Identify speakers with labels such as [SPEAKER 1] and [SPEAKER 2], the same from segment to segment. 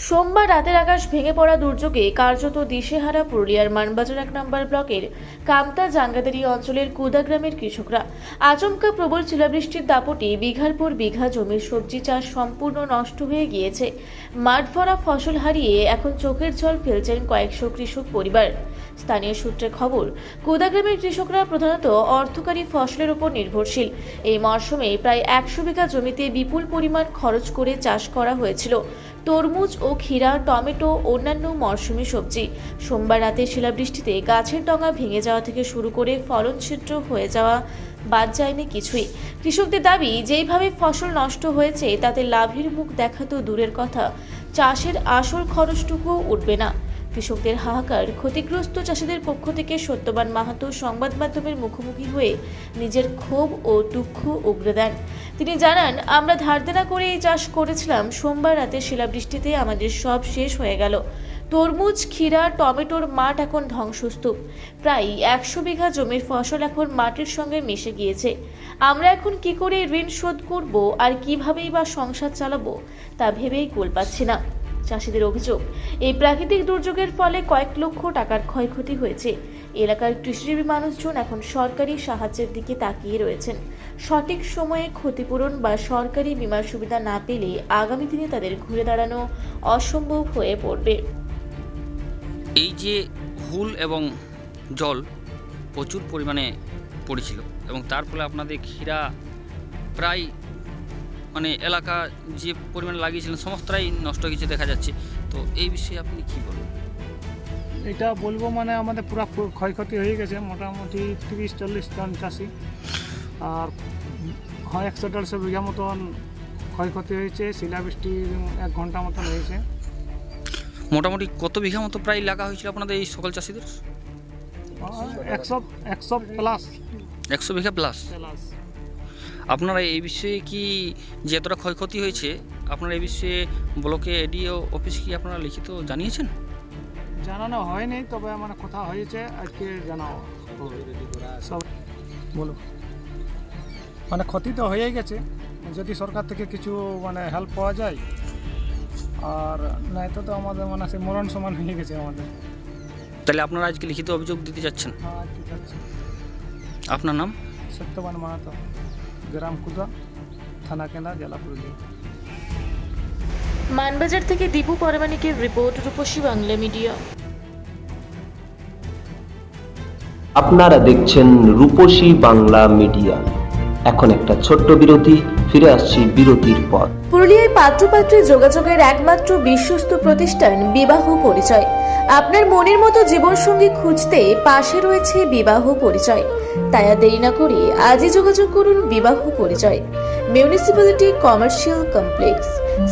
[SPEAKER 1] সোমবার রাতের আকাশ ভেঙে পড়া দুর্যোগে কার্যত দিশেহারা পুরুলিয়ার মানবাজার 1 নম্বর ব্লকের কামতা জাঙ্গাদারি অঞ্চলের কুদা গ্রামের কৃষকরা। আচমকা প্রবল শিলাবৃষ্টির দাপটে বিঘার পর বিঘা জমির সবজি চাষ সম্পূর্ণ নষ্ট হয়ে গিয়েছে। মাঠ ভরা ফসল হারিয়ে এখন চোখের জল ফেলছেন কয়েকশো কৃষক পরিবার। স্থানীয় সূত্রে খবর, কুদা গ্রামের কৃষকরা প্রধানত অর্থকারী ফসলের উপর নির্ভরশীল। এই মরশুমে প্রায় 100 বিঘা জমিতে বিপুল পরিমাণ খরচ করে চাষ করা হয়েছিল তরমুজ ও ক্ষীরা, টমেটো, অন্যান্য মরশুমি সবজি। সোমবার রাতে শিলাবৃষ্টিতে গাছের ডগা ভেঙে যাওয়া থেকে শুরু করে ফলন ছিদ্র হয়ে যাওয়া বাদ যায়নি কিছুই। কৃষকদের দাবি, যেইভাবে ফসল নষ্ট হয়েছে তাতে লাভের মুখ দেখা তো দূরের কথা, চাষের আসল খরচটুকুও উঠবে না। কৃষকদের হাহাকার ক্ষতিগ্রস্ত চাষিদের পক্ষ থেকে সত্যবান মাহাতো সংবাদ মাধ্যমের মুখোমুখি হয়ে নিজের ক্ষোভ ও দুঃখ উগরে দেন। তিনি জানান, আমরা ধার দেনা করে এই চাষ করেছিলাম। সোমবার রাতে শিলাবৃষ্টিতে আমাদের সব শেষ হয়ে গেল। তরমুজ, ক্ষীরা, টমেটোর মাঠ এখন ধ্বংসস্তূপ। প্রায় 100 বিঘা জমির ফসল এখন মাটির সঙ্গে মিশে গিয়েছে। আমরা এখন কি করে ঋণ শোধ করব আর কিভাবেই বা সংসার চালাবো তা ভেবেই কুল পাচ্ছি না। চাষিদের অভিযোগ, এই প্রাকৃতিক দুর্যোগের ফলে কয়েক লক্ষ টাকার ক্ষয়ক্ষতি হয়েছে। এলাকার কৃষিজীবী মানুষজন এখন সরকারি সাহায্যের দিকে তাকিয়ে রয়েছেন। সঠিক সময়ে ক্ষতিপূরণ বা সরকারি বীমার সুবিধা না পেলে আগামী দিনে তাদের ঘুরে দাঁড়ানো অসম্ভব হয়ে পড়বে।
[SPEAKER 2] এই যে হুল এবং জল প্রচুর পরিমাণে পড়েছিল এবং তার ফলে আপনাদের ক্ষীরা প্রায় এলাকা যে পরিমাণে লাগিয়েছিলেন সমস্তটাই নষ্ট হয়ে গেছে দেখা যাচ্ছে। তো এই বিষয়ে আপনি কি বলবেন?
[SPEAKER 3] এটা বলবো আমাদের পুরো ক্ষয়ক্ষতি হয়ে গেছে, মোটামুটি 30-40 জন চাষি, আর 100-150 বিঘা মতন ক্ষয়ক্ষতি হয়েছে। শিলাবৃষ্টি 1 ঘন্টা মতন হয়েছে।
[SPEAKER 2] মোটামুটি কত বিঘা মতো প্রায় লাগা হয়েছিল আপনাদের এই সকল চাষিদের?
[SPEAKER 3] 100 প্লাস।
[SPEAKER 2] 100 বিঘা প্লাস। আপনারা এই বিষয়ে কি, যে এতটা ক্ষয়ক্ষতি হয়েছে, আপনারা এই বিষয়ে ব্লকে এডিও অফিস কি আপনারা লিখিত জানিয়েছেন?
[SPEAKER 3] জানানো হয়নি, তবে কথা হয়েছে, আজকে জানাও সব। বলো, ক্ষতি তো হয়েই গেছে, যদি সরকার থেকে কিছু হেল্প পাওয়া যায়, আর নয়তো তো আমাদের সে মরণ সমান হয়ে গেছে আমাদের।
[SPEAKER 2] তাহলে আপনারা আজকে লিখিত অভিযোগ দিতে যাচ্ছেন?
[SPEAKER 3] হ্যাঁ, আজকে যাচ্ছি।
[SPEAKER 2] আপনার নাম?
[SPEAKER 3] সত্যবান মাহাতো, গ্রাম কুদা, থানা কেন্দ্র, জেলা পুরুলিয়া।
[SPEAKER 1] মানবাজার থেকে দীপু পরমানিকের রিপোর্ট, রূপসী বাংলা মিডিয়া।
[SPEAKER 4] আপনারা দেখছেন রূপসী বাংলা মিডিয়া। এখন একটা ছোট্ট বিরতি, ফিরে আসছি বিরতির পর।
[SPEAKER 1] পুরুলিয়ায় পাত্রপাত্রী যোগাযোগের একমাত্র বিশ্বস্ত প্রতিষ্ঠান বিবাহ পরিচয়। আপনার মনের মতো জীবনসঙ্গী খুঁজতে পাশে রয়েছে বিবাহ পরিচয়। তাই আর দেরি না করে আজই যোগাযোগ করুন বিবাহ পরিচয়। Municipality commercial complex,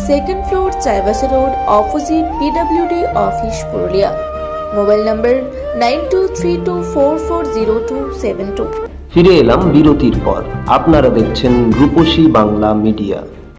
[SPEAKER 1] 2nd floor, Chaibasa road, opposite PWD office, Purulia. Mobile নম্বর 9232440272।
[SPEAKER 4] ফিরে এলাম বিরতির পর। আপনারা দেখছেন রূপসী বাংলা মিডিয়া।